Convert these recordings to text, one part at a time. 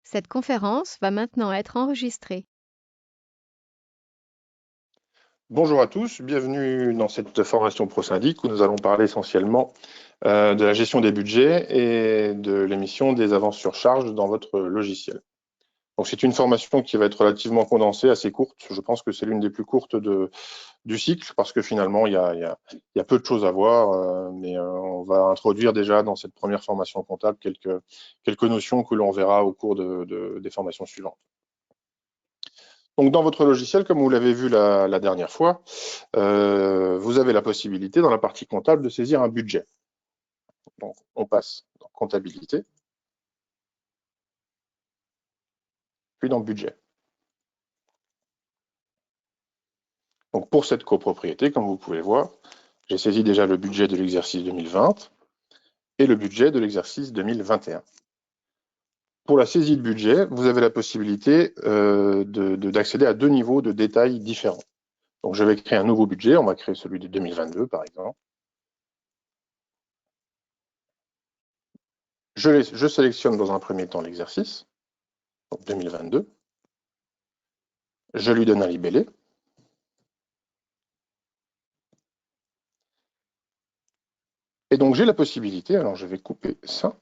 Cette conférence va maintenant être enregistrée. Bonjour à tous, bienvenue dans cette formation ProSyndic où nous allons parler essentiellement de la gestion des budgets et de l'émission des avances sur charge dans votre logiciel. Donc c'est une formation qui va être relativement condensée, assez courte. Je pense que c'est l'une des plus courtes du cycle parce que finalement il y a peu de choses à voir, mais on va introduire déjà dans cette première formation comptable quelques notions que l'on verra au cours des formations suivantes. Donc dans votre logiciel, comme vous l'avez vu la dernière fois, vous avez la possibilité dans la partie comptable de saisir un budget. Donc on passe dans comptabilité, puis dans budget. Donc pour cette copropriété, comme vous pouvez voir, j'ai saisi déjà le budget de l'exercice 2020 et le budget de l'exercice 2021. Pour la saisie de budget, vous avez la possibilité d'accéder à deux niveaux de détails différents. Donc je vais créer un nouveau budget, on va créer celui de 2022 par exemple. Je sélectionne dans un premier temps l'exercice, donc 2022. Je lui donne un libellé. Et donc j'ai la possibilité, alors je vais couper ça,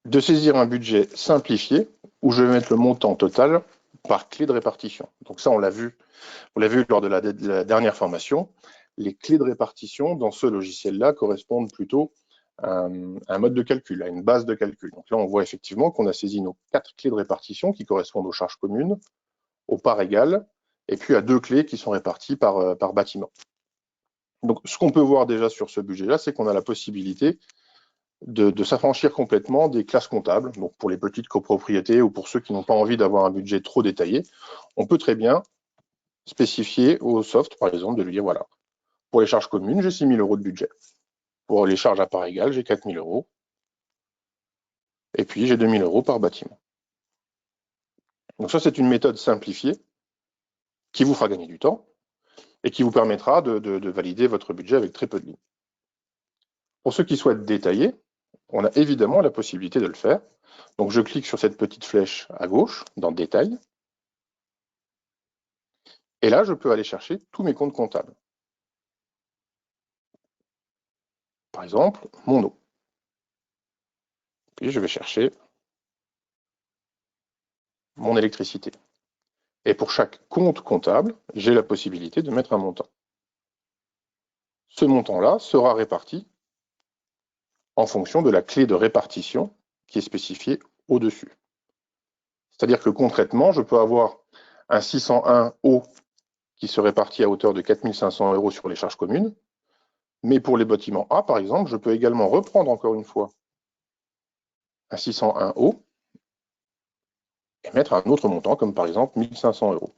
de saisir un budget simplifié où je vais mettre le montant total par clé de répartition. Donc ça, on l'a vu lors de la dernière formation. Les clés de répartition dans ce logiciel-là correspondent plutôt à un mode de calcul, à une base de calcul. Donc là, on voit effectivement qu'on a saisi nos 4 clés de répartition qui correspondent aux charges communes, aux parts égales, et puis à 2 clés qui sont réparties par bâtiment. Donc ce qu'on peut voir déjà sur ce budget-là, c'est qu'on a la possibilité de s'affranchir complètement des classes comptables. Donc pour les petites copropriétés ou pour ceux qui n'ont pas envie d'avoir un budget trop détaillé, on peut très bien spécifier au soft, par exemple, de lui dire, voilà, pour les charges communes, j'ai 6 000 € de budget. Pour les charges à part égale, j'ai 4 000 €. Et puis, j'ai 2 000 € par bâtiment. Donc ça, c'est une méthode simplifiée qui vous fera gagner du temps et qui vous permettra de valider votre budget avec très peu de lignes. Pour ceux qui souhaitent détailler, on a évidemment la possibilité de le faire. Donc je clique sur cette petite flèche à gauche, dans Détail. Et là, je peux aller chercher tous mes comptes comptables. Par exemple, mon eau. Puis je vais chercher mon électricité. Et pour chaque compte comptable, j'ai la possibilité de mettre un montant. Ce montant-là sera réparti en fonction de la clé de répartition qui est spécifiée au-dessus. C'est-à-dire que concrètement, je peux avoir un 601 eau qui se répartit à hauteur de 4 500 € sur les charges communes, mais pour les bâtiments A, par exemple, je peux également reprendre encore une fois un 601 eau et mettre un autre montant, comme par exemple 1 500 €.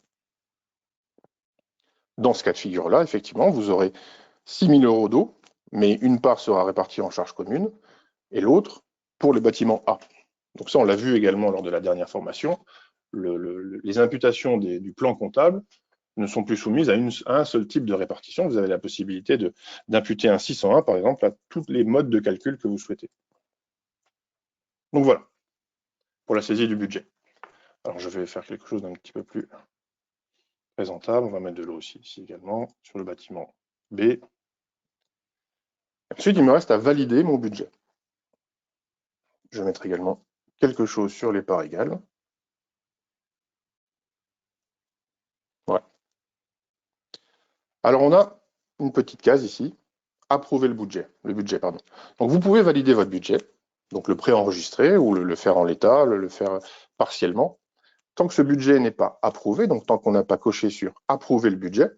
Dans ce cas de figure-là, effectivement, vous aurez 6 000 € d'eau, mais une part sera répartie en charges communes et l'autre pour les bâtiments A. Donc ça, on l'a vu également lors de la dernière formation, les imputations du plan comptable ne sont plus soumises à un seul type de répartition. Vous avez la possibilité d'imputer un 601, par exemple, à tous les modes de calcul que vous souhaitez. Donc voilà, pour la saisie du budget. Alors je vais faire quelque chose d'un petit peu plus présentable. On va mettre de l'eau aussi, ici également, sur le bâtiment B. Ensuite, il me reste à valider mon budget. Je vais mettre également quelque chose sur les parts égales. Voilà. Alors on a une petite case ici, approuver le budget, pardon. Donc vous pouvez valider votre budget, donc le préenregistrer ou le faire en l'état, le faire partiellement. Tant que ce budget n'est pas approuvé, donc tant qu'on n'a pas coché sur approuver le budget,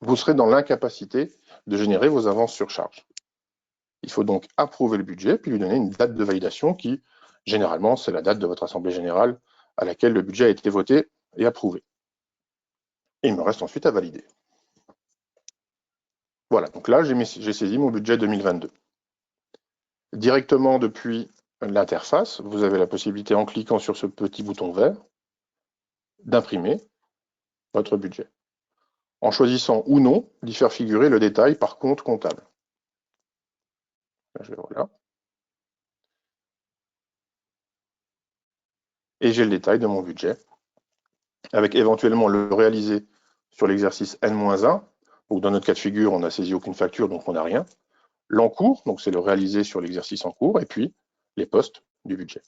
vous serez dans l'incapacité de générer vos avances sur charge. Il faut donc approuver le budget, puis lui donner une date de validation qui, généralement, c'est la date de votre assemblée générale à laquelle le budget a été voté et approuvé. Et il me reste ensuite à valider. Voilà, donc là, j'ai saisi mon budget 2022. Directement depuis l'interface, vous avez la possibilité, en cliquant sur ce petit bouton vert, d'imprimer votre budget, en choisissant ou non d'y faire figurer le détail par compte comptable. Là, voilà. et j'ai le détail de mon budget, avec éventuellement le réalisé sur l'exercice N-1, donc dans notre cas de figure, on n'a saisi aucune facture, donc on n'a rien. L'encours, donc c'est le réalisé sur l'exercice en cours, et puis les postes du budget.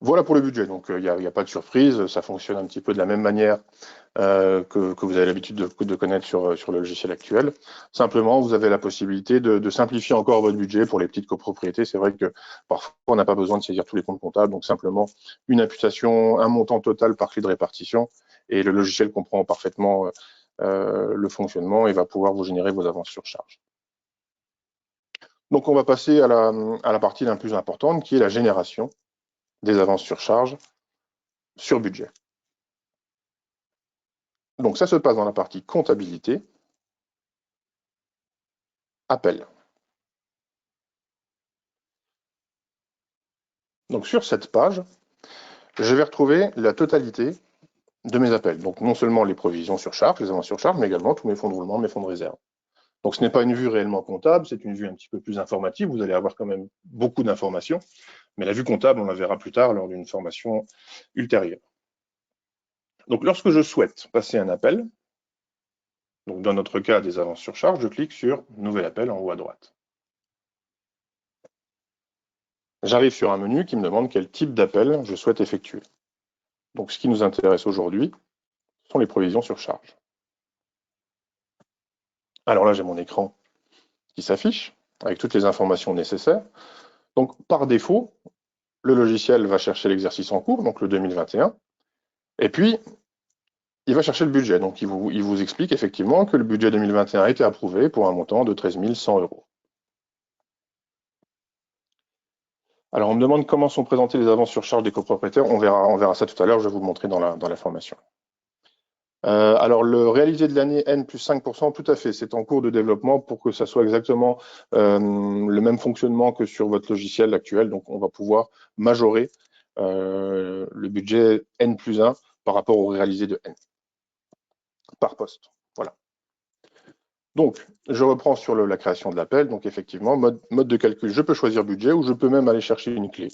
Voilà pour le budget, donc il n'y a pas de surprise, ça fonctionne un petit peu de la même manière que vous avez l'habitude de connaître sur le logiciel actuel. Simplement, vous avez la possibilité de simplifier encore votre budget pour les petites copropriétés. C'est vrai que parfois, on n'a pas besoin de saisir tous les comptes comptables, donc simplement une imputation, un montant total par clé de répartition, et le logiciel comprend parfaitement le fonctionnement et va pouvoir vous générer vos avances sur charge. Donc, on va passer à la partie la plus importante, qui est la génération des avances sur charge sur budget. Donc, ça se passe dans la partie comptabilité, appel. Donc, sur cette page, je vais retrouver la totalité de mes appels. Donc, non seulement les provisions sur charge, les avances sur charge, mais également tous mes fonds de roulement, mes fonds de réserve. Donc, ce n'est pas une vue réellement comptable, c'est une vue un petit peu plus informative. Vous allez avoir quand même beaucoup d'informations, mais la vue comptable, on la verra plus tard lors d'une formation ultérieure. Donc, lorsque je souhaite passer un appel, donc dans notre cas des avances sur charge, je clique sur Nouvel appel en haut à droite. J'arrive sur un menu qui me demande quel type d'appel je souhaite effectuer. Donc, ce qui nous intéresse aujourd'hui sont les provisions sur charge. Alors là, j'ai mon écran qui s'affiche avec toutes les informations nécessaires. Donc, par défaut, le logiciel va chercher l'exercice en cours, donc le 2021, et puis il va chercher le budget. Donc, il vous explique effectivement que le budget 2021 a été approuvé pour un montant de 13 100 €. Alors, on me demande comment sont présentées les avances sur charge des copropriétaires. On verra ça tout à l'heure, je vais vous le montrer dans la formation. Alors, le réalisé de l'année N plus 5%, tout à fait, c'est en cours de développement pour que ça soit exactement le même fonctionnement que sur votre logiciel actuel. Donc, on va pouvoir majorer le budget N plus 1 par rapport au réalisé de N par poste. Voilà. Donc, je reprends sur la création de l'appel. Donc, effectivement, mode de calcul, je peux choisir budget ou je peux même aller chercher une clé.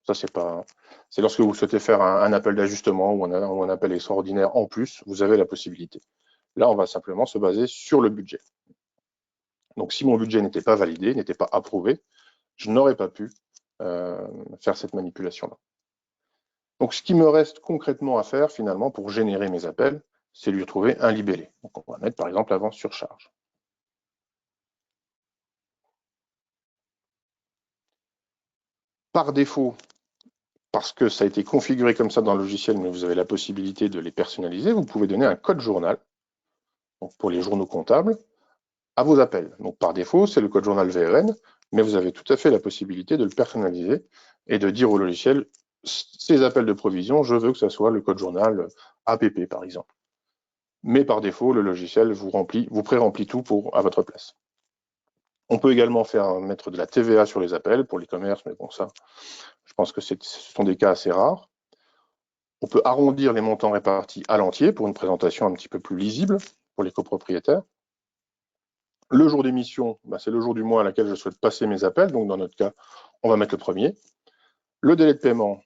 Ça, c'est lorsque vous souhaitez faire un appel d'ajustement ou un appel extraordinaire en plus, vous avez la possibilité. Là, on va simplement se baser sur le budget. Donc, si mon budget n'était pas validé, n'était pas approuvé, je n'aurais pas pu faire cette manipulation-là. Donc, ce qui me reste concrètement à faire, finalement, pour générer mes appels, c'est lui trouver un libellé. Donc, on va mettre, par exemple, avance sur charge. Par défaut, parce que ça a été configuré comme ça dans le logiciel, mais vous avez la possibilité de les personnaliser, vous pouvez donner un code journal, donc pour les journaux comptables, à vos appels. Donc par défaut, c'est le code journal VRN, mais vous avez tout à fait la possibilité de le personnaliser et de dire au logiciel, ces appels de provision, je veux que ça soit le code journal APP, par exemple. Mais par défaut, le logiciel vous pré-remplit tout à votre place. On peut également mettre de la TVA sur les appels pour les commerces, mais bon, ça, je pense que ce sont des cas assez rares. On peut arrondir les montants répartis à l'entier pour une présentation un petit peu plus lisible pour les copropriétaires. Le jour d'émission, c'est le jour du mois à laquelle je souhaite passer mes appels. Donc, dans notre cas, on va mettre le premier. Le délai de paiement,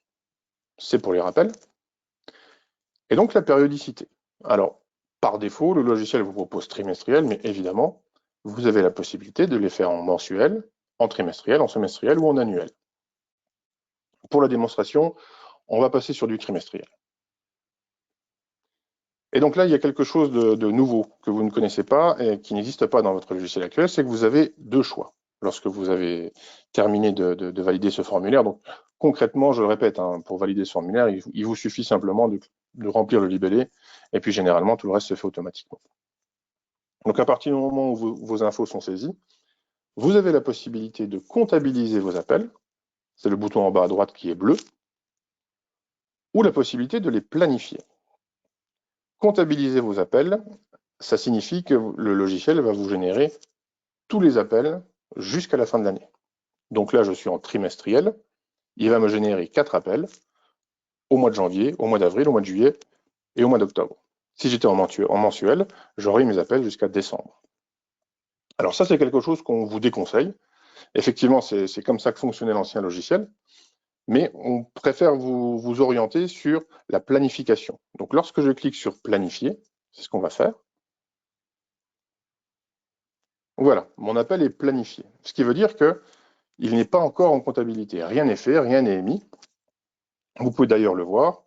c'est pour les rappels. Et donc, la périodicité. Alors, par défaut, le logiciel vous propose trimestriel, mais évidemment, vous avez la possibilité de les faire en mensuel, en trimestriel, en semestriel ou en annuel. Pour la démonstration, on va passer sur du trimestriel. Et donc là, il y a quelque chose de nouveau que vous ne connaissez pas et qui n'existe pas dans votre logiciel actuel, c'est que vous avez deux choix lorsque vous avez terminé de valider ce formulaire. Donc concrètement, je le répète, pour valider ce formulaire, il vous suffit simplement de remplir le libellé et puis généralement, tout le reste se fait automatiquement. Donc à partir du moment où vos infos sont saisies, vous avez la possibilité de comptabiliser vos appels, c'est le bouton en bas à droite qui est bleu, ou la possibilité de les planifier. Comptabiliser vos appels, ça signifie que le logiciel va vous générer tous les appels jusqu'à la fin de l'année. Donc là, je suis en trimestriel. Il va me générer 4 appels au mois de janvier, au mois d'avril, au mois de juillet et au mois d'octobre. Si j'étais en mensuel, j'aurais mes appels jusqu'à décembre. Alors ça, c'est quelque chose qu'on vous déconseille. Effectivement, c'est comme ça que fonctionnait l'ancien logiciel, mais on préfère vous orienter sur la planification. Donc, lorsque je clique sur planifier, c'est ce qu'on va faire. Voilà, mon appel est planifié. Ce qui veut dire qu'il n'est pas encore en comptabilité. Rien n'est fait, rien n'est émis. Vous pouvez d'ailleurs le voir,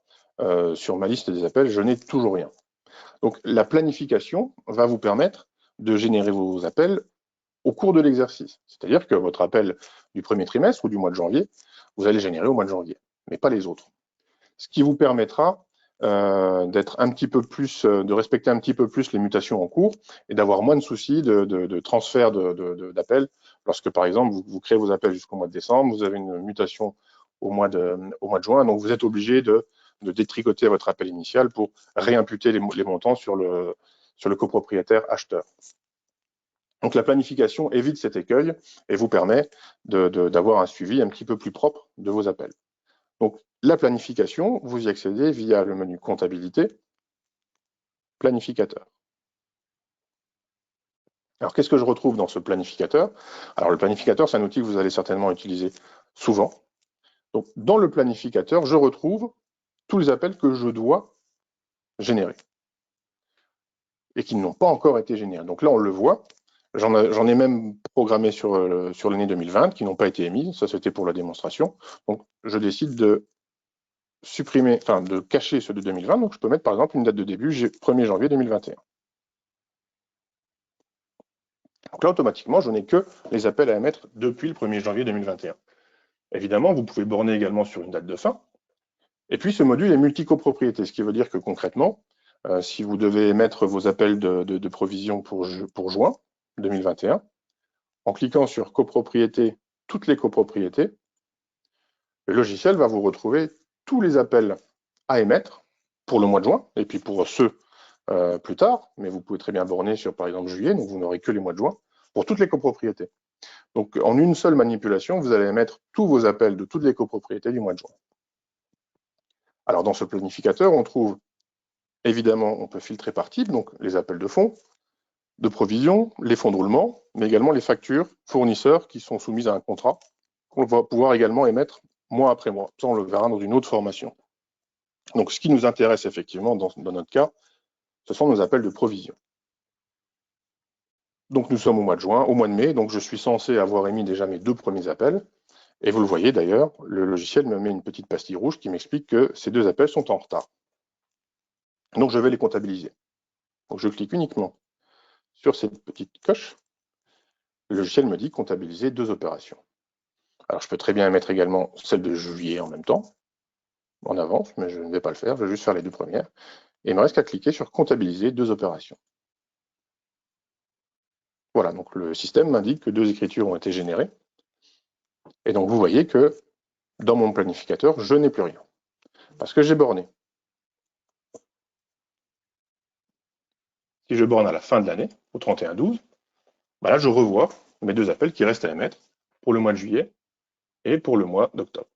sur ma liste des appels, je n'ai toujours rien. Donc la planification va vous permettre de générer vos appels au cours de l'exercice. C'est-à-dire que votre appel du premier trimestre ou du mois de janvier, vous allez générer au mois de janvier, mais pas les autres. Ce qui vous permettra d'être un petit peu plus, de respecter un petit peu plus les mutations en cours et d'avoir moins de soucis de transfert d'appels. Lorsque, par exemple, vous créez vos appels jusqu'au mois de décembre, vous avez une mutation au mois de juin, donc vous êtes obligé de détricoter votre appel initial pour réimputer les montants sur le copropriétaire acheteur. Donc la planification évite cet écueil et vous permet d'avoir un suivi un petit peu plus propre de vos appels. Donc la planification, vous y accédez via le menu comptabilité, planificateur. Alors qu'est-ce que je retrouve dans ce planificateur? Alors le planificateur, c'est un outil que vous allez certainement utiliser souvent. Donc dans le planificateur, je retrouve tous les appels que je dois générer et qui n'ont pas encore été générés. Donc là, on le voit. J'en ai même programmé sur l'année 2020 qui n'ont pas été émis. Ça, c'était pour la démonstration. Donc, je décide de supprimer, enfin, de cacher ceux de 2020. Donc, je peux mettre, par exemple, une date de début, 1er janvier 2021. Donc là, automatiquement, je n'ai que les appels à émettre depuis le 1er janvier 2021. Évidemment, vous pouvez borner également sur une date de fin. Et puis, ce module est multi-copropriété, ce qui veut dire que concrètement, si vous devez émettre vos appels de provision pour juin 2021, en cliquant sur copropriété, toutes les copropriétés, le logiciel va vous retrouver tous les appels à émettre pour le mois de juin, et puis pour ceux plus tard, mais vous pouvez très bien borner sur, par exemple, juillet, donc vous n'aurez que les mois de juin, pour toutes les copropriétés. Donc, en une seule manipulation, vous allez émettre tous vos appels de toutes les copropriétés du mois de juin. Alors, dans ce planificateur, on trouve, évidemment, on peut filtrer par type, donc les appels de fonds, de provision, les fonds de roulement, mais également les factures fournisseurs qui sont soumises à un contrat, qu'on va pouvoir également émettre mois après mois. Ça, on le verra dans une autre formation. Donc, ce qui nous intéresse effectivement dans notre cas, ce sont nos appels de provision. Donc, nous sommes au mois de juin, au mois de mai, donc je suis censé avoir émis déjà mes 2 premiers appels. Et vous le voyez d'ailleurs, le logiciel me met une petite pastille rouge qui m'explique que ces 2 appels sont en retard. Donc, je vais les comptabiliser. Donc, je clique uniquement sur cette petite coche. Le logiciel me dit comptabiliser 2 opérations. Alors, je peux très bien mettre également celle de juillet en même temps, en avance, mais je ne vais pas le faire, je vais juste faire les 2 premières. Et il me reste qu'à cliquer sur comptabiliser 2 opérations. Voilà, donc le système m'indique que 2 écritures ont été générées. Et donc, vous voyez que dans mon planificateur, je n'ai plus rien, parce que j'ai borné. Si je borne à la fin de l'année, au 31/12, bah là, je revois mes 2 appels qui restent à émettre pour le mois de juillet et pour le mois d'octobre.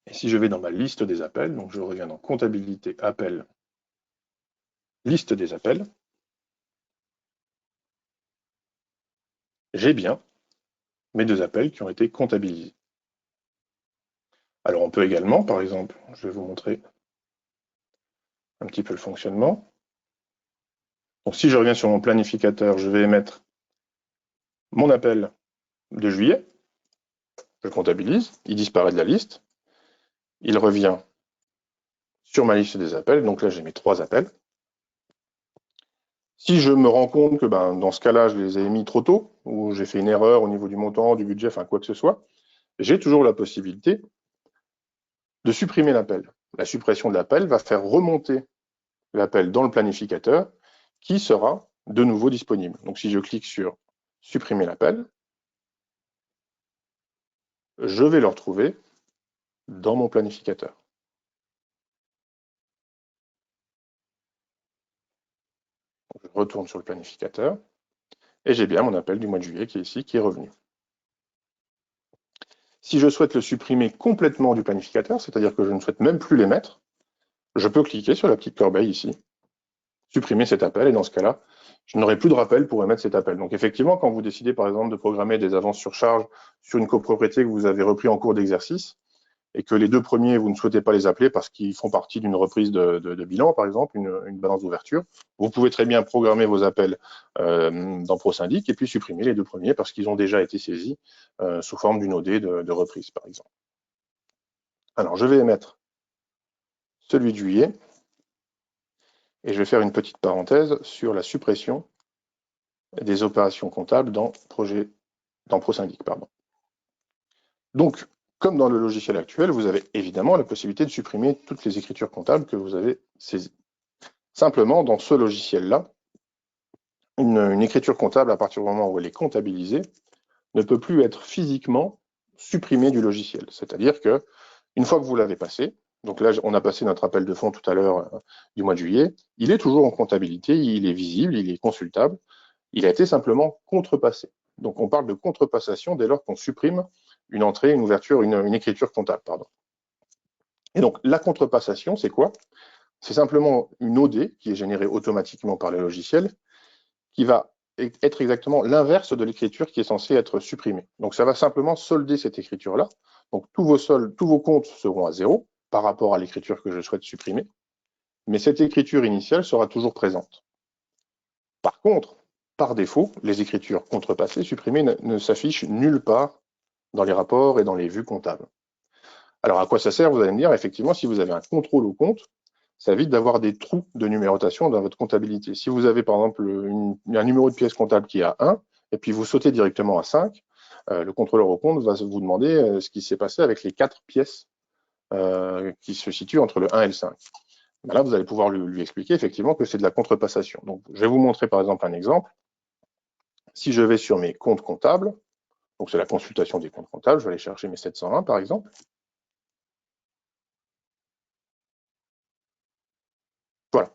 Et si je vais dans ma liste des appels, donc je reviens dans comptabilité, appels, liste des appels, j'ai bien mes 2 appels qui ont été comptabilisés. Alors on peut également, par exemple, je vais vous montrer un petit peu le fonctionnement. Donc si je reviens sur mon planificateur, je vais émettre mon appel de juillet, je comptabilise, il disparaît de la liste, il revient sur ma liste des appels, donc là j'ai mes 3 appels. Si je me rends compte que dans ce cas-là, je les ai émis trop tôt, ou j'ai fait une erreur au niveau du montant, du budget, enfin quoi que ce soit, j'ai toujours la possibilité de supprimer l'appel. La suppression de l'appel va faire remonter l'appel dans le planificateur qui sera de nouveau disponible. Donc si je clique sur supprimer l'appel, je vais le retrouver dans mon planificateur. Je retourne sur le planificateur et j'ai bien mon appel du mois de juillet qui est ici, qui est revenu. Si je souhaite le supprimer complètement du planificateur, c'est-à-dire que je ne souhaite même plus l'émettre, je peux cliquer sur la petite corbeille ici, supprimer cet appel, et dans ce cas-là, je n'aurai plus de rappel pour émettre cet appel. Donc effectivement, quand vous décidez par exemple de programmer des avances sur charge sur une copropriété que vous avez repris en cours d'exercice, et que les deux premiers, vous ne souhaitez pas les appeler parce qu'ils font partie d'une reprise de bilan, par exemple, une balance d'ouverture, vous pouvez très bien programmer vos appels dans ProSyndic et puis supprimer les deux premiers parce qu'ils ont déjà été saisis sous forme d'une OD de reprise, par exemple. Alors, je vais émettre celui de juillet et je vais faire une petite parenthèse sur la suppression des opérations comptables dans ProSyndic. Donc, comme dans le logiciel actuel, vous avez évidemment la possibilité de supprimer toutes les écritures comptables que vous avez saisies. Simplement, dans ce logiciel-là, une écriture comptable, à partir du moment où elle est comptabilisée, ne peut plus être physiquement supprimée du logiciel. C'est-à-dire que une fois que vous l'avez passé, donc là, on a passé notre appel de fonds tout à l'heure du mois de juillet, il est toujours en comptabilité, il est visible, il est consultable, il a été simplement contrepassé. Donc on parle de contrepassation dès lors qu'on supprime une entrée, une ouverture, une écriture comptable. Et donc la contrepassation, c'est quoi? C'est simplement une OD qui est générée automatiquement par le logiciel, qui va être exactement l'inverse de l'écriture qui est censée être supprimée. Donc ça va simplement solder cette écriture-là. Donc tous vos comptes seront à zéro par rapport à l'écriture que je souhaite supprimer, mais cette écriture initiale sera toujours présente. Par contre, par défaut, les écritures contrepassées, supprimées, ne s'affichent nulle part dans les rapports et dans les vues comptables. Alors à quoi ça sert? Vous allez me dire, effectivement, si vous avez un contrôle au compte, ça évite d'avoir des trous de numérotation dans votre comptabilité. Si vous avez par exemple un numéro de pièce comptable qui est à 1, et puis vous sautez directement à 5, le contrôleur au compte va vous demander ce qui s'est passé avec les 4 pièces qui se situent entre le 1 et le 5. Ben là, vous allez pouvoir lui expliquer effectivement que c'est de la contrepassation. Donc, je vais vous montrer par exemple un exemple. Si je vais sur mes comptes comptables, donc c'est la consultation des comptes comptables, je vais aller chercher mes 701 par exemple. Voilà.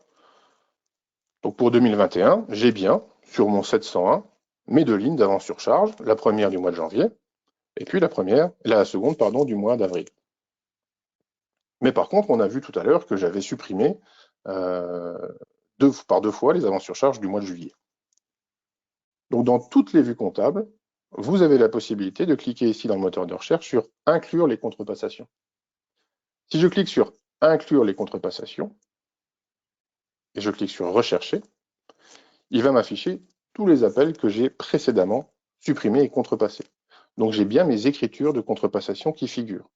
Donc pour 2021, j'ai bien sur mon 701 mes deux lignes d'avance sur charge, la première du mois de janvier et puis la seconde du mois d'avril. Mais par contre, on a vu tout à l'heure que j'avais supprimé par deux fois les avances sur charge du mois de juillet. Donc dans toutes les vues comptables, vous avez la possibilité de cliquer ici dans le moteur de recherche sur inclure les contrepassations. Si je clique sur inclure les contrepassations et je clique sur rechercher, il va m'afficher tous les appels que j'ai précédemment supprimés et contrepassés. Donc j'ai bien mes écritures de contrepassation qui figurent.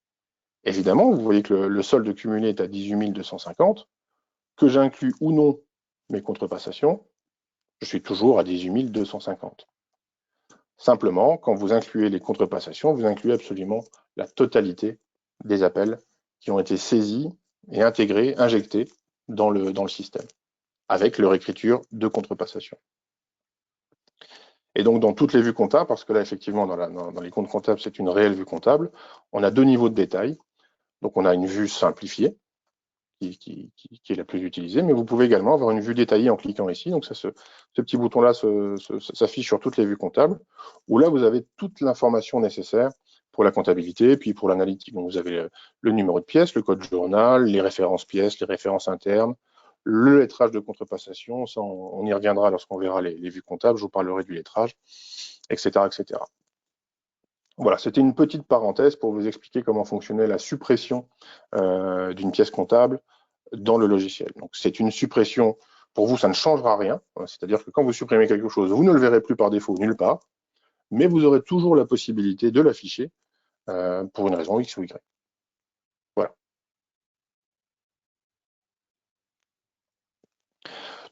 Évidemment, vous voyez que le solde cumulé est à 18 250, que j'inclus ou non mes contrepassations, je suis toujours à 18 250. Simplement, quand vous incluez les contrepassations, vous incluez absolument la totalité des appels qui ont été saisis et intégrés, injectés dans le système, avec leur écriture de contrepassation. Et donc, dans toutes les vues comptables, parce que là, effectivement, dans les comptes comptables, c'est une réelle vue comptable, on a deux niveaux de détail. Donc, on a une vue simplifiée, qui est la plus utilisée, mais vous pouvez également avoir une vue détaillée en cliquant ici. Donc, ce petit bouton-là s'affiche sur toutes les vues comptables, où là, vous avez toute l'information nécessaire pour la comptabilité, puis pour l'analytique. Donc, vous avez le numéro de pièce, le code journal, les références pièces, les références internes, le lettrage de contrepassation, ça on y reviendra lorsqu'on verra les vues comptables, je vous parlerai du lettrage, etc. etc. Voilà, c'était une petite parenthèse pour vous expliquer comment fonctionnait la suppression d'une pièce comptable dans le logiciel. Donc c'est une suppression, pour vous ça ne changera rien, c'est-à-dire que quand vous supprimez quelque chose, vous ne le verrez plus par défaut nulle part, mais vous aurez toujours la possibilité de l'afficher pour une raison X ou Y. Voilà.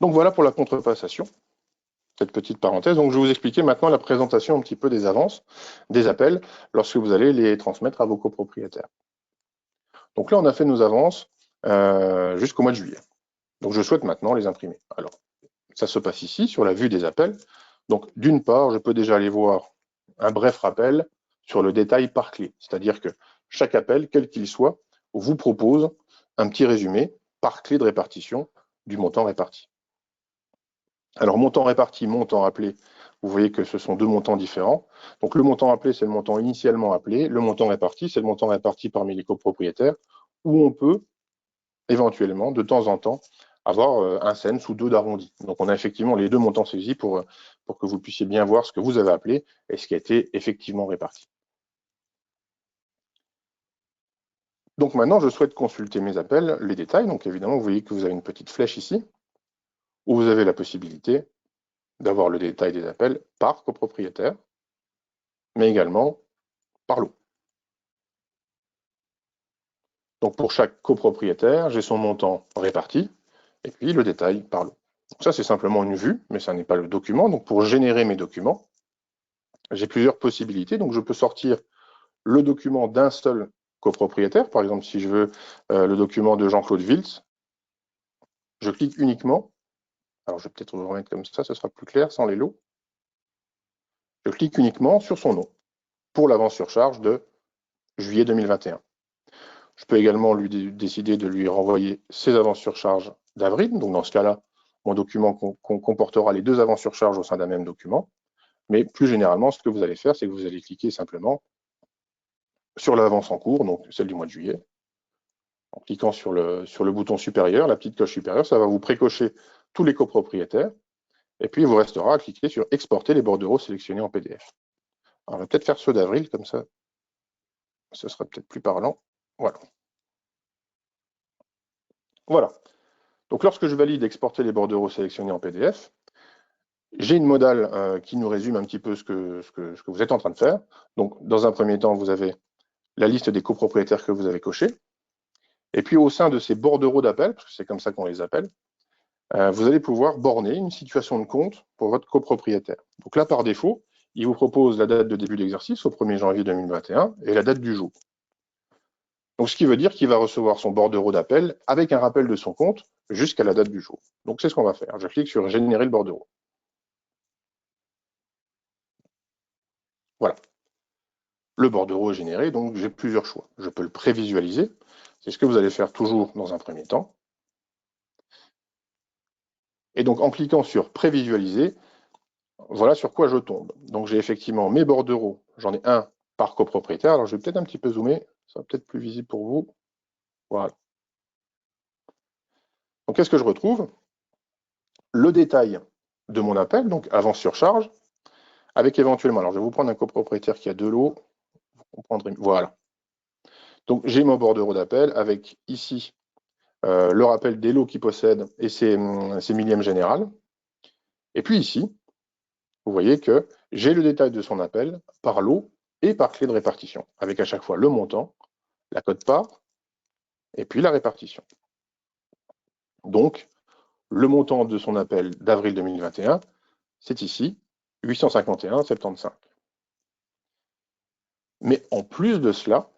Donc voilà pour la contrepassation, cette petite parenthèse. Donc je vais vous expliquer maintenant la présentation un petit peu des avances, des appels, lorsque vous allez les transmettre à vos copropriétaires. Donc là, on a fait nos avances jusqu'au mois de juillet. Donc je souhaite maintenant les imprimer. Alors, ça se passe ici, sur la vue des appels. Donc d'une part, je peux déjà aller voir un bref rappel sur le détail par clé. C'est-à-dire que chaque appel, quel qu'il soit, vous propose un petit résumé par clé de répartition du montant réparti. Alors montant réparti, montant appelé, vous voyez que ce sont deux montants différents. Donc le montant appelé, c'est le montant initialement appelé. Le montant réparti, c'est le montant réparti parmi les copropriétaires, où on peut éventuellement, de temps en temps, avoir un cents ou 2 d'arrondi. Donc on a effectivement les deux montants saisis pour que vous puissiez bien voir ce que vous avez appelé et ce qui a été effectivement réparti. Donc maintenant, je souhaite consulter mes appels, les détails. Donc évidemment, vous voyez que vous avez une petite flèche ici, où vous avez la possibilité d'avoir le détail des appels par copropriétaire, mais également par lot. Donc pour chaque copropriétaire, j'ai son montant réparti, et puis le détail par lot. Donc ça, c'est simplement une vue, mais ça n'est pas le document. Donc pour générer mes documents, j'ai plusieurs possibilités. Donc je peux sortir le document d'un seul copropriétaire. Par exemple, si je veux le document de Jean-Claude Wiltz, je clique uniquement. Alors je vais peut-être le remettre comme ça, ce sera plus clair sans les lots. Je clique uniquement sur son nom pour l'avance sur charge de juillet 2021. Je peux également décider de lui renvoyer ses avances sur charge d'avril. Donc dans ce cas-là, mon document comportera les deux avances sur charge au sein d'un même document. Mais plus généralement, ce que vous allez faire, c'est que vous allez cliquer simplement sur l'avance en cours, donc celle du mois de juillet. En cliquant sur le bouton supérieur, la petite coche supérieure, ça va vous précocher tous les copropriétaires. Et puis, il vous restera à cliquer sur exporter les bordereaux sélectionnés en PDF. Alors, on va peut-être faire ceux d'avril, comme ça, ce sera peut-être plus parlant. Voilà. Voilà. Donc, lorsque je valide exporter les bordereaux sélectionnés en PDF, j'ai une modale qui nous résume un petit peu ce que vous êtes en train de faire. Donc, dans un premier temps, vous avez la liste des copropriétaires que vous avez cochés. Et puis, au sein de ces bordereaux d'appel, parce que c'est comme ça qu'on les appelle, vous allez pouvoir borner une situation de compte pour votre copropriétaire. Donc là, par défaut, il vous propose la date de début d'exercice au 1er janvier 2021 et la date du jour. Donc ce qui veut dire qu'il va recevoir son bordereau d'appel avec un rappel de son compte jusqu'à la date du jour. Donc c'est ce qu'on va faire. Je clique sur générer le bordereau. Voilà. Le bordereau est généré, donc j'ai plusieurs choix. Je peux le prévisualiser. C'est ce que vous allez faire toujours dans un premier temps. Et donc en cliquant sur prévisualiser, voilà sur quoi je tombe. Donc j'ai effectivement mes bordereaux. J'en ai un par copropriétaire. Alors je vais peut-être un petit peu zoomer. Ça va peut-être plus visible pour vous. Voilà. Donc qu'est-ce que je retrouve? Le détail de mon appel, donc avance sur charge, avec éventuellement, alors je vais vous prendre un copropriétaire qui a deux lots. Vous comprendrez. Voilà. Donc j'ai mon bordereau d'appel avec ici le rappel des lots qu'il possède et ses millièmes générales. Et puis ici, vous voyez que j'ai le détail de son appel par lot et par clé de répartition, avec à chaque fois le montant, la quote-part, et puis la répartition. Donc, le montant de son appel d'avril 2021, c'est ici, 851,75. Mais en plus de cela,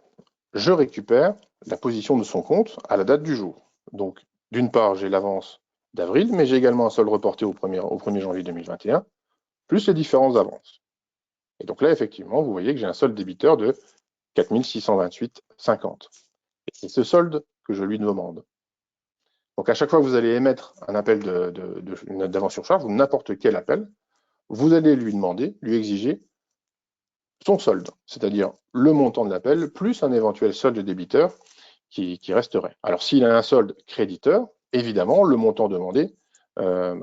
je récupère la position de son compte à la date du jour. Donc, d'une part, j'ai l'avance d'avril, mais j'ai également un solde reporté au 1er janvier 2021, plus les différentes avances. Et donc là, effectivement, vous voyez que j'ai un solde débiteur de 4 628,50. Et c'est ce solde que je lui demande. Donc à chaque fois que vous allez émettre un appel d'avance sur charge, ou n'importe quel appel, vous allez lui demander, lui exiger son solde, c'est-à-dire le montant de l'appel plus un éventuel solde débiteur qui resterait. Alors s'il a un solde créditeur, évidemment, le montant demandé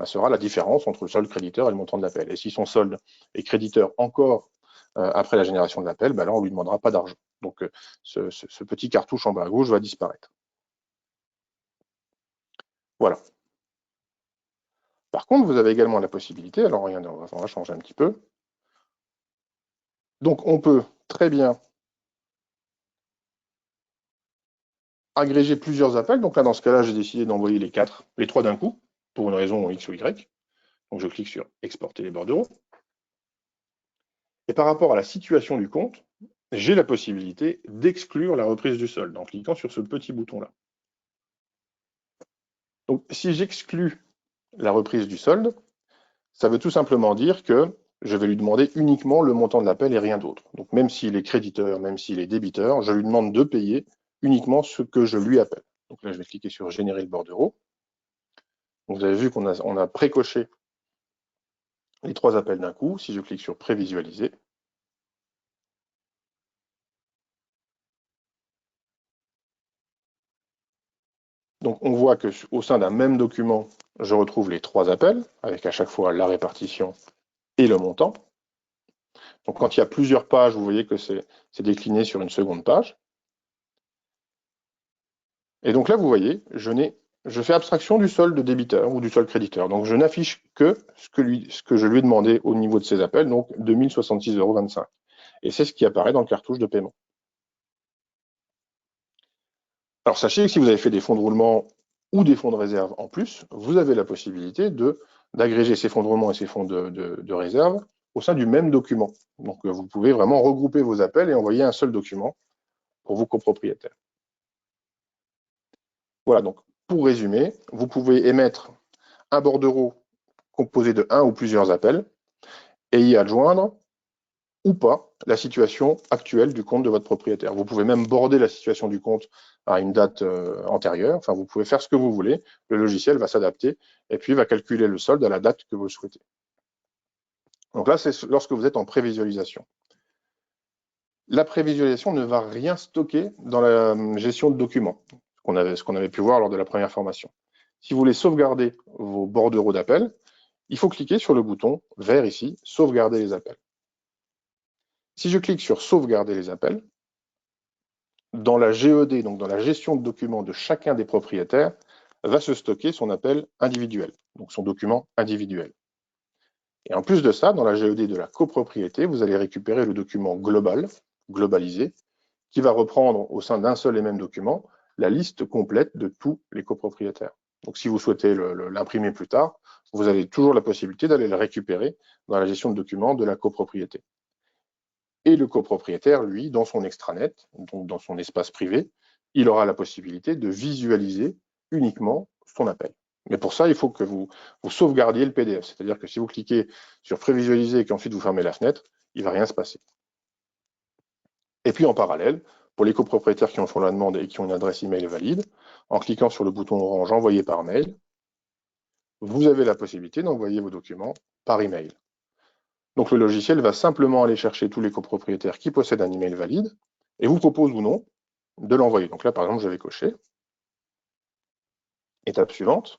sera la différence entre le solde créditeur et le montant de l'appel. Et si son solde est créditeur encore après la génération de l'appel, là on ne lui demandera pas d'argent. Donc ce petit cartouche en bas à gauche va disparaître. Voilà. Par contre, vous avez également la possibilité, alors regardez, on va changer un petit peu. Donc on peut très bien agréger plusieurs appels. Donc là, dans ce cas-là, j'ai décidé d'envoyer les trois d'un coup, pour une raison X ou Y. Donc je clique sur exporter les bordereaux. Et par rapport à la situation du compte, j'ai la possibilité d'exclure la reprise du solde en cliquant sur ce petit bouton-là. Donc si j'exclus la reprise du solde, ça veut tout simplement dire que je vais lui demander uniquement le montant de l'appel et rien d'autre. Donc même s'il est créditeur, même s'il est débiteur, je lui demande de payer uniquement ce que je lui appelle. Donc là, je vais cliquer sur générer le bordereau. Donc, vous avez vu qu'on a précoché les trois appels d'un coup. Si je clique sur prévisualiser, Donc on voit qu'au sein d'un même document, je retrouve les 3 appels, avec à chaque fois la répartition et le montant. Donc quand il y a plusieurs pages, vous voyez que c'est décliné sur une seconde page. Et donc là, vous voyez, je fais abstraction du solde débiteur ou du solde créditeur. Donc je n'affiche que ce que je lui ai demandé au niveau de ses appels, donc 2066,25 €. Et c'est ce qui apparaît dans le cartouche de paiement. Alors sachez que si vous avez fait des fonds de roulement ou des fonds de réserve en plus, vous avez la possibilité d'agréger ces fonds de roulement et ces fonds de réserve au sein du même document. Donc vous pouvez vraiment regrouper vos appels et envoyer un seul document pour vos copropriétaires. Voilà, donc pour résumer, vous pouvez émettre un bordereau composé de un ou plusieurs appels et y adjoindre ou pas la situation actuelle du compte de votre propriétaire. Vous pouvez même border la situation du compte à une date antérieure. Enfin, vous pouvez faire ce que vous voulez. Le logiciel va s'adapter et puis va calculer le solde à la date que vous le souhaitez. Donc là, c'est lorsque vous êtes en prévisualisation. La prévisualisation ne va rien stocker dans la gestion de documents, ce qu'on avait pu voir lors de la première formation. Si vous voulez sauvegarder vos bordereaux d'appels, il faut cliquer sur le bouton vert ici, sauvegarder les appels. Si je clique sur sauvegarder les appels, dans la GED, donc dans la gestion de documents de chacun des propriétaires, va se stocker son appel individuel, donc son document individuel. Et en plus de ça, dans la GED de la copropriété, vous allez récupérer le document global, globalisé, qui va reprendre au sein d'un seul et même document la liste complète de tous les copropriétaires. Donc si vous souhaitez l'imprimer plus tard, vous avez toujours la possibilité d'aller le récupérer dans la gestion de documents de la copropriété. Et le copropriétaire, lui, dans son extranet, donc dans son espace privé, il aura la possibilité de visualiser uniquement son appel. Mais pour ça, il faut que vous sauvegardiez le PDF. C'est-à-dire que si vous cliquez sur prévisualiser et qu'ensuite vous fermez la fenêtre, il ne va rien se passer. Et puis en parallèle, pour les copropriétaires qui en font la demande et qui ont une adresse email valide, en cliquant sur le bouton orange envoyer par mail, vous avez la possibilité d'envoyer vos documents par email. Donc le logiciel va simplement aller chercher tous les copropriétaires qui possèdent un email valide et vous propose ou non de l'envoyer. Donc là, par exemple, j'avais coché. Étape suivante.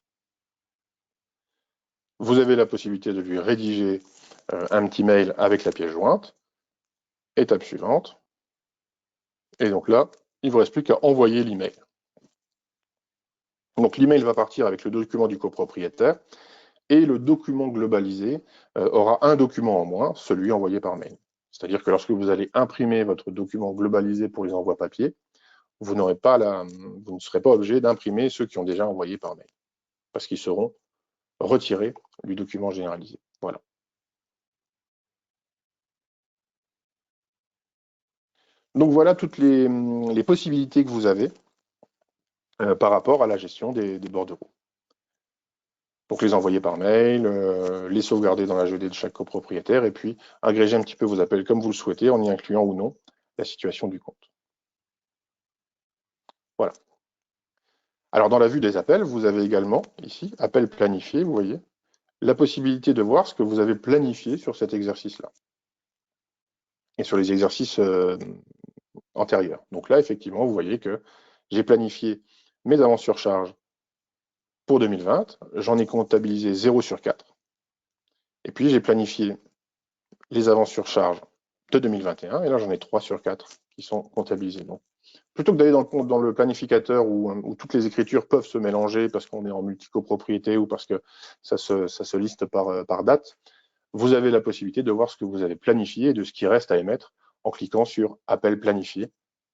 Vous avez la possibilité de lui rédiger un petit mail avec la pièce jointe. Étape suivante. Et donc là, il ne vous reste plus qu'à envoyer l'email. Donc l'email va partir avec le document du copropriétaire et le document globalisé aura un document en moins, celui envoyé par mail. C'est-à-dire que lorsque vous allez imprimer votre document globalisé pour les envois papier, vous ne serez pas obligé d'imprimer ceux qui ont déjà envoyé par mail, parce qu'ils seront retirés du document généralisé. Voilà. Donc voilà toutes les possibilités que vous avez par rapport à la gestion des bordereaux. Donc les envoyer par mail, les sauvegarder dans la GED de chaque copropriétaire, et puis agréger un petit peu vos appels comme vous le souhaitez, en y incluant ou non la situation du compte. Voilà. Alors dans la vue des appels, vous avez également ici, appel planifié, vous voyez, la possibilité de voir ce que vous avez planifié sur cet exercice-là et sur les exercices antérieurs. Donc là, effectivement, vous voyez que j'ai planifié mes avances sur charge pour 2020, j'en ai comptabilisé 0 sur 4. Et puis j'ai planifié les avances sur charge de 2021, et là j'en ai 3 sur 4 qui sont comptabilisés. Donc, plutôt que d'aller dans le planificateur où toutes les écritures peuvent se mélanger parce qu'on est en multicopropriété ou parce que ça se liste par date, vous avez la possibilité de voir ce que vous avez planifié et de ce qui reste à émettre en cliquant sur appel planifié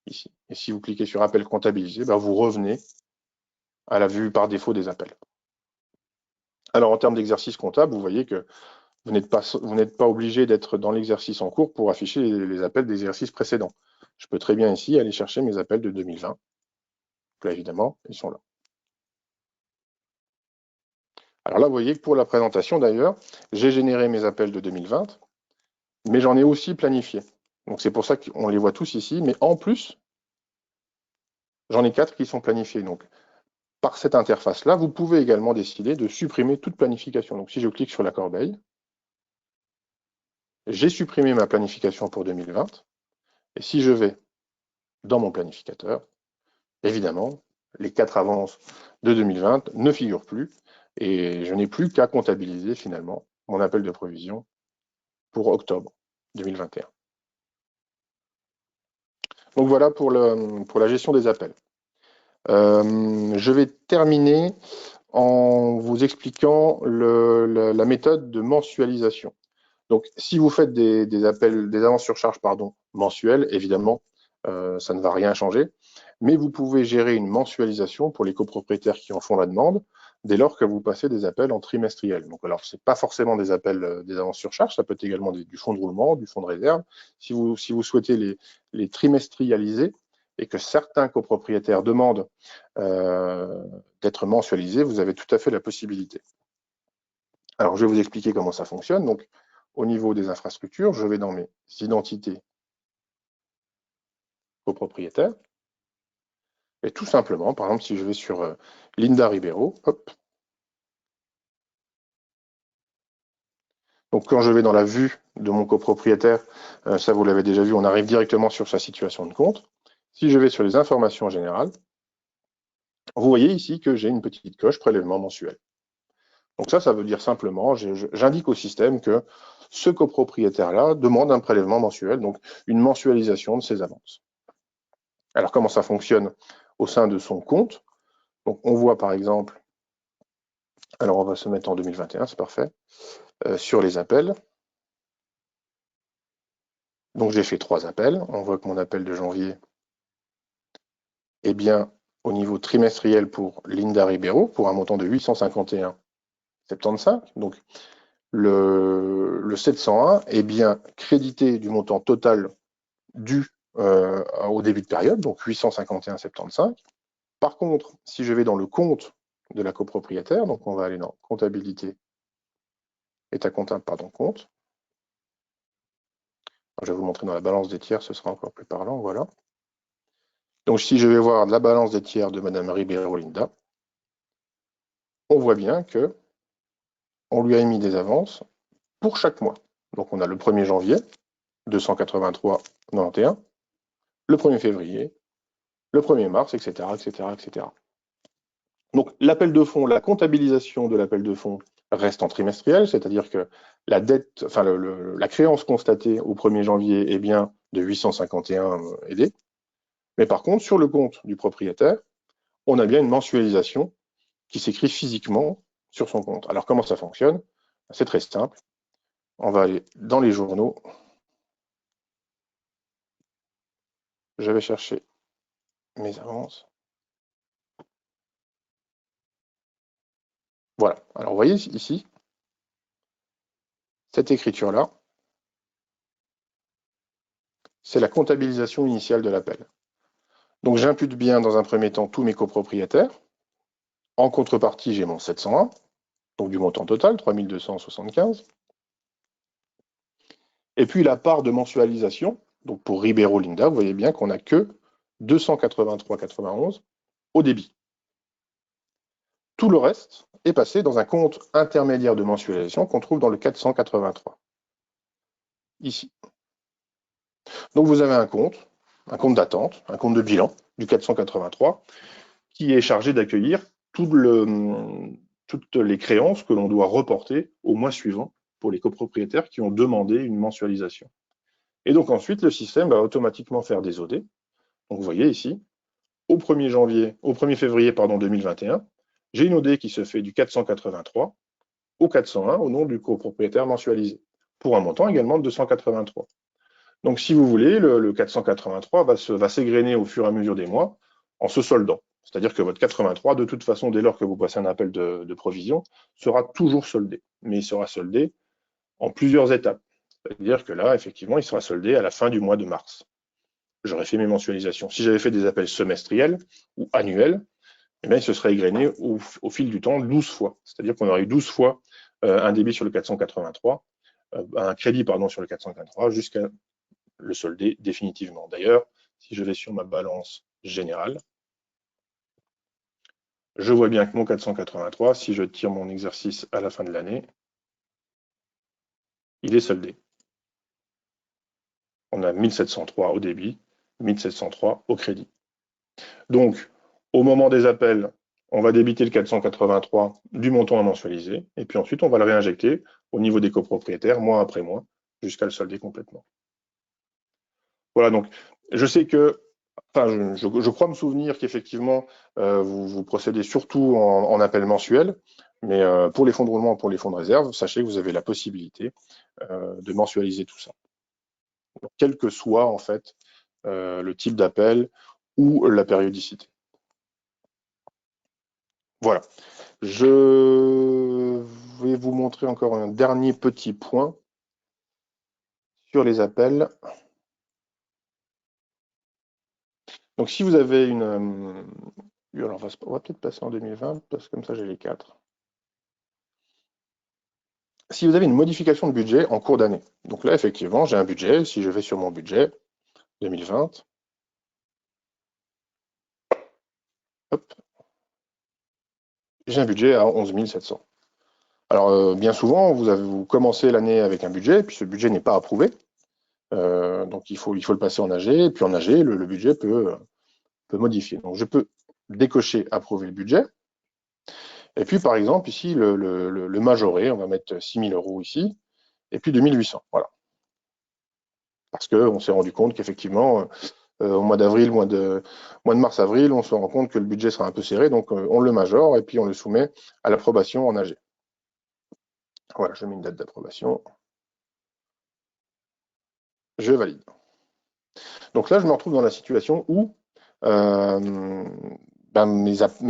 ici. Et si vous cliquez sur appel comptabilisé, ben vous revenez à la vue par défaut des appels. Alors en termes d'exercice comptable, vous voyez que vous n'êtes pas obligé d'être dans l'exercice en cours pour afficher les appels des exercices précédents. Je peux très bien ici aller chercher mes appels de 2020. Donc là, évidemment, ils sont là. Alors là, vous voyez que pour la présentation, d'ailleurs, j'ai généré mes appels de 2020, mais j'en ai aussi planifié. Donc c'est pour ça qu'on les voit tous ici, mais en plus, j'en ai 4 qui sont planifiés. Donc par cette interface-là, vous pouvez également décider de supprimer toute planification. Donc si je clique sur la corbeille, j'ai supprimé ma planification pour 2020, et si je vais dans mon planificateur, évidemment, les 4 avances de 2020 ne figurent plus et je n'ai plus qu'à comptabiliser finalement mon appel de provision pour octobre 2021. Donc voilà pour la gestion des appels. Je vais terminer en vous expliquant la méthode de mensualisation. Donc, si vous faites des appels, des avances sur charge, mensuelles, évidemment, ça ne va rien changer. Mais vous pouvez gérer une mensualisation pour les copropriétaires qui en font la demande, dès lors que vous passez des appels en trimestriel. Donc, alors, c'est pas forcément des appels, des avances sur charge, ça peut être également du fonds de roulement, du fonds de réserve. Si vous souhaitez les trimestrialiser et que certains copropriétaires demandent d'être mensualisés, vous avez tout à fait la possibilité. Alors, je vais vous expliquer comment ça fonctionne. Donc, au niveau des infrastructures, je vais dans mes identités copropriétaires. Et tout simplement, par exemple, si je vais sur Linda Ribeiro, hop. Donc, quand je vais dans la vue de mon copropriétaire, ça vous l'avez déjà vu, on arrive directement sur sa situation de compte. Si je vais sur les informations générales, vous voyez ici que j'ai une petite coche prélèvement mensuel. Donc ça veut dire simplement, j'indique au système que ce copropriétaire-là demande un prélèvement mensuel, donc une mensualisation de ses avances. Alors comment ça fonctionne au sein de son compte? Donc on voit par exemple, alors on va se mettre en 2021, c'est parfait, sur les appels. Donc j'ai fait 3 appels, on voit que mon appel de janvier est bien au niveau trimestriel pour Linda Ribeiro, pour un montant de 851,75. Donc le 701 est bien crédité du montant total dû au début de période, donc 851,75. Par contre, si je vais dans le compte de la copropriétaire, donc on va aller dans comptabilité, état comptable, compte. Je vais vous montrer dans la balance des tiers, ce sera encore plus parlant, voilà. Donc si je vais voir la balance des tiers de Madame Ribeiro Linda, on voit bien que on lui a émis des avances pour chaque mois. Donc on a le 1er janvier, 283,91, le 1er février, le 1er mars, etc., etc., etc. Donc l'appel de fonds, la comptabilisation de l'appel de fonds reste en trimestriel, c'est-à-dire que la dette, enfin la créance constatée au 1er janvier est bien de 851 aidés. Mais par contre, sur le compte du propriétaire, on a bien une mensualisation qui s'écrit physiquement sur son compte. Alors comment ça fonctionne? C'est très simple. On va aller dans les journaux. Je vais chercher mes avances. Voilà. Alors vous voyez ici, cette écriture-là, c'est la comptabilisation initiale de l'appel. Donc j'impute bien dans un premier temps tous mes copropriétaires. En contrepartie, j'ai mon 701, donc du montant total, 3275. Et puis la part de mensualisation, donc pour Ribeiro Linda, vous voyez bien qu'on n'a que 283,91 au débit. Tout le reste est passé dans un compte intermédiaire de mensualisation qu'on trouve dans le 483. Ici. Donc vous avez un compte d'attente, un compte de bilan du 483, qui est chargé d'accueillir toutes les créances que l'on doit reporter au mois suivant pour les copropriétaires qui ont demandé une mensualisation. Et donc ensuite, le système va automatiquement faire des OD. Donc vous voyez ici, au 1er février 2021, j'ai une OD qui se fait du 483 au 401 au nom du copropriétaire mensualisé, pour un montant également de 283. Donc si vous voulez, le 483 va s'égrener au fur et à mesure des mois en se soldant. C'est-à-dire que votre 83, de toute façon, dès lors que vous passez un appel de provision, sera toujours soldé. Mais il sera soldé en plusieurs étapes. C'est-à-dire que là, effectivement, il sera soldé à la fin du mois de mars. J'aurais fait mes mensualisations. Si j'avais fait des appels semestriels ou annuels, eh bien, il se serait égrené au fil du temps 12 fois. C'est-à-dire qu'on aurait eu 12 fois un débit sur le 483, un crédit sur le 483, jusqu'à le solder définitivement. D'ailleurs, si je vais sur ma balance générale, je vois bien que mon 483, si je tire mon exercice à la fin de l'année, il est soldé. On a 1703 au débit, 1703 au crédit. Donc, Au moment des appels, on va débiter le 483 du montant à mensualiser, et puis ensuite, on va le réinjecter au niveau des copropriétaires, mois après mois, jusqu'à le solder complètement. Voilà, donc je sais que, enfin, je crois me souvenir qu'effectivement, vous procédez surtout en appel mensuel, mais pour les fonds de roulement, pour les fonds de réserve, sachez que vous avez la possibilité de mensualiser tout ça. Donc, quel que soit en fait le type d'appel ou la périodicité. Voilà. Je vais vous montrer encore un dernier petit point sur les appels. Donc, si vous avez une... alors, on va peut-être passer en 2020, parce que comme ça, j'ai les quatre. Si vous avez une modification de budget en cours d'année, donc là, effectivement, j'ai un budget. Si je vais sur mon budget 2020, hop, j'ai un budget à 11 700. Alors, bien souvent, vous commencez l'année avec un budget, puis ce budget n'est pas approuvé. Donc, il faut le passer en AG, et puis en AG, le budget peut modifier. Donc, je peux décocher approuver le budget. Et puis, par exemple, ici, le majoré, on va mettre 6 000 € ici, et puis 2 800. Voilà. Parce qu'on s'est rendu compte qu'effectivement, au mois d'avril, mois de mars-avril, on se rend compte que le budget sera un peu serré, donc on le majore et puis on le soumet à l'approbation en AG. Voilà, je mets une date d'approbation. Je valide. Donc là, je me retrouve dans la situation où mes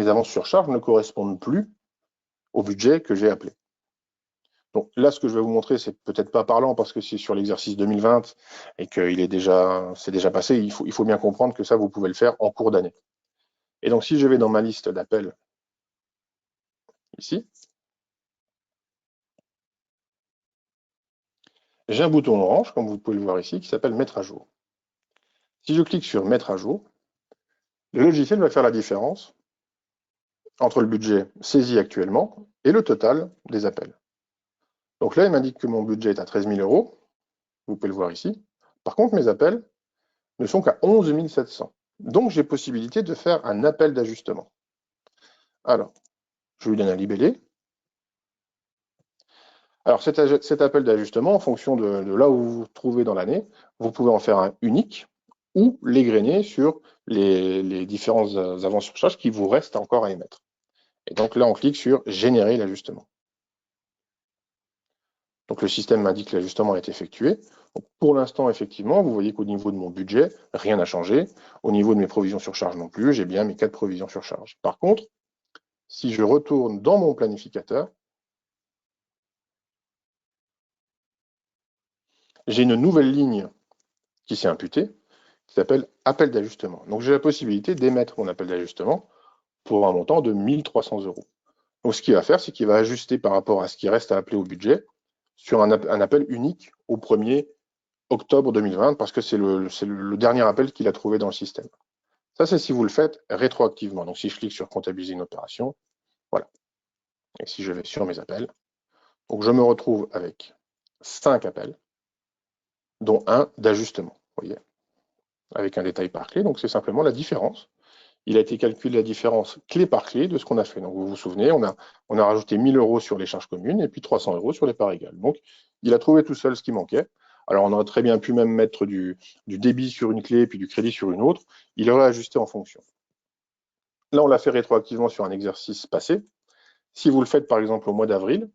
avances sur charge ne correspondent plus au budget que j'ai appelé. Donc là, ce que je vais vous montrer, c'est peut-être pas parlant parce que c'est sur l'exercice 2020 et que c'est déjà passé. Il faut bien comprendre que ça, vous pouvez le faire en cours d'année. Et donc, si je vais dans ma liste d'appels ici, j'ai un bouton orange, comme vous pouvez le voir ici, qui s'appelle Mettre à jour. Si je clique sur Mettre à jour, le logiciel va faire la différence entre le budget saisi actuellement et le total des appels. Donc là, il m'indique que mon budget est à 13 000 €. Vous pouvez le voir ici. Par contre, mes appels ne sont qu'à 11 700. Donc, j'ai possibilité de faire un appel d'ajustement. Alors, je lui donne un libellé. Alors, cet appel d'ajustement, en fonction de là où vous vous trouvez dans l'année, vous pouvez en faire un unique ou l'égrener sur les différentes avances sur charge qui vous restent encore à émettre. Et donc là, on clique sur Générer l'ajustement. Donc le système m'indique que l'ajustement est effectué. Donc, pour l'instant, effectivement, vous voyez qu'au niveau de mon budget, rien n'a changé. Au niveau de mes provisions sur charge non plus, j'ai bien mes 4 provisions sur charge. Par contre, si je retourne dans mon planificateur, j'ai une nouvelle ligne qui s'est imputée, qui s'appelle appel d'ajustement. Donc j'ai la possibilité d'émettre mon appel d'ajustement pour un montant de 1 300 €. Donc ce qu'il va faire, c'est qu'il va ajuster par rapport à ce qui reste à appeler au budget sur un appel unique au 1er octobre 2020, parce que c'est le dernier appel qu'il a trouvé dans le système. Ça, c'est si vous le faites rétroactivement. Donc si je clique sur comptabiliser une opération, voilà. Et si je vais sur mes appels, donc je me retrouve avec 5 appels, dont un d'ajustement, vous voyez, avec un détail par clé. Donc c'est simplement la différence. Il a été calculé la différence clé par clé de ce qu'on a fait. Donc vous vous souvenez, on a rajouté 1 000 € sur les charges communes et puis 300 € sur les parts égales. Donc il a trouvé tout seul ce qui manquait. Alors on aurait très bien pu même mettre du débit sur une clé puis du crédit sur une autre. Il aurait ajusté en fonction. Là, on l'a fait rétroactivement sur un exercice passé. Si vous le faites par exemple au mois d'avril,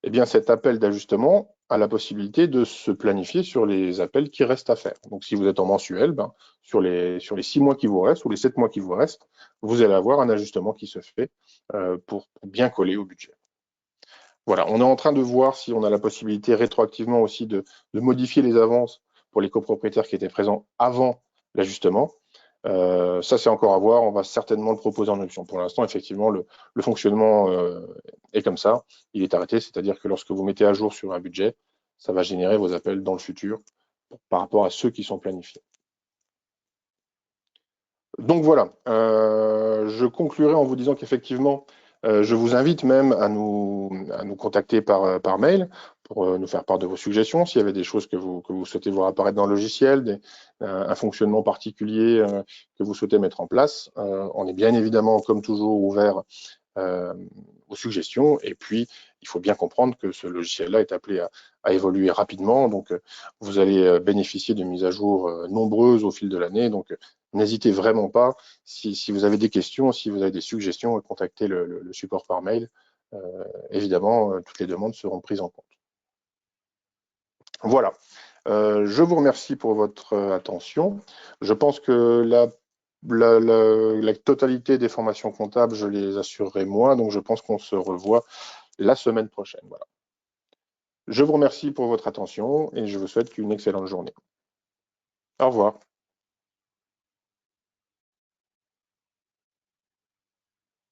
eh bien cet appel d'ajustement a la possibilité de se planifier sur les appels qui restent à faire. Donc si vous êtes en mensuel, sur les 6 mois qui vous restent ou les 7 mois qui vous restent, vous allez avoir un ajustement qui se fait pour bien coller au budget. Voilà, on est en train de voir si on a la possibilité rétroactivement aussi de modifier les avances pour les copropriétaires qui étaient présents avant l'ajustement. Ça, c'est encore à voir. On va certainement le proposer en option. Pour l'instant, effectivement, le fonctionnement est comme ça. Il est arrêté, c'est-à-dire que lorsque vous mettez à jour sur un budget, ça va générer vos appels dans le futur par rapport à ceux qui sont planifiés. Donc voilà, je conclurai en vous disant qu'effectivement, je vous invite même à nous contacter par mail nous faire part de vos suggestions, s'il y avait des choses que vous souhaitez voir apparaître dans le logiciel, un fonctionnement particulier que vous souhaitez mettre en place. On est bien évidemment, comme toujours, ouvert aux suggestions. Et puis, il faut bien comprendre que ce logiciel-là est appelé à évoluer rapidement. Donc, vous allez bénéficier de mises à jour nombreuses au fil de l'année. Donc, n'hésitez vraiment pas, si vous avez des questions, si vous avez des suggestions, à contacter le support par mail. Évidemment, toutes les demandes seront prises en compte. Voilà. Je vous remercie pour votre attention. Je pense que la totalité des formations comptables, je les assurerai moi, donc je pense qu'on se revoit la semaine prochaine. Voilà. Je vous remercie pour votre attention et je vous souhaite une excellente journée. Au revoir.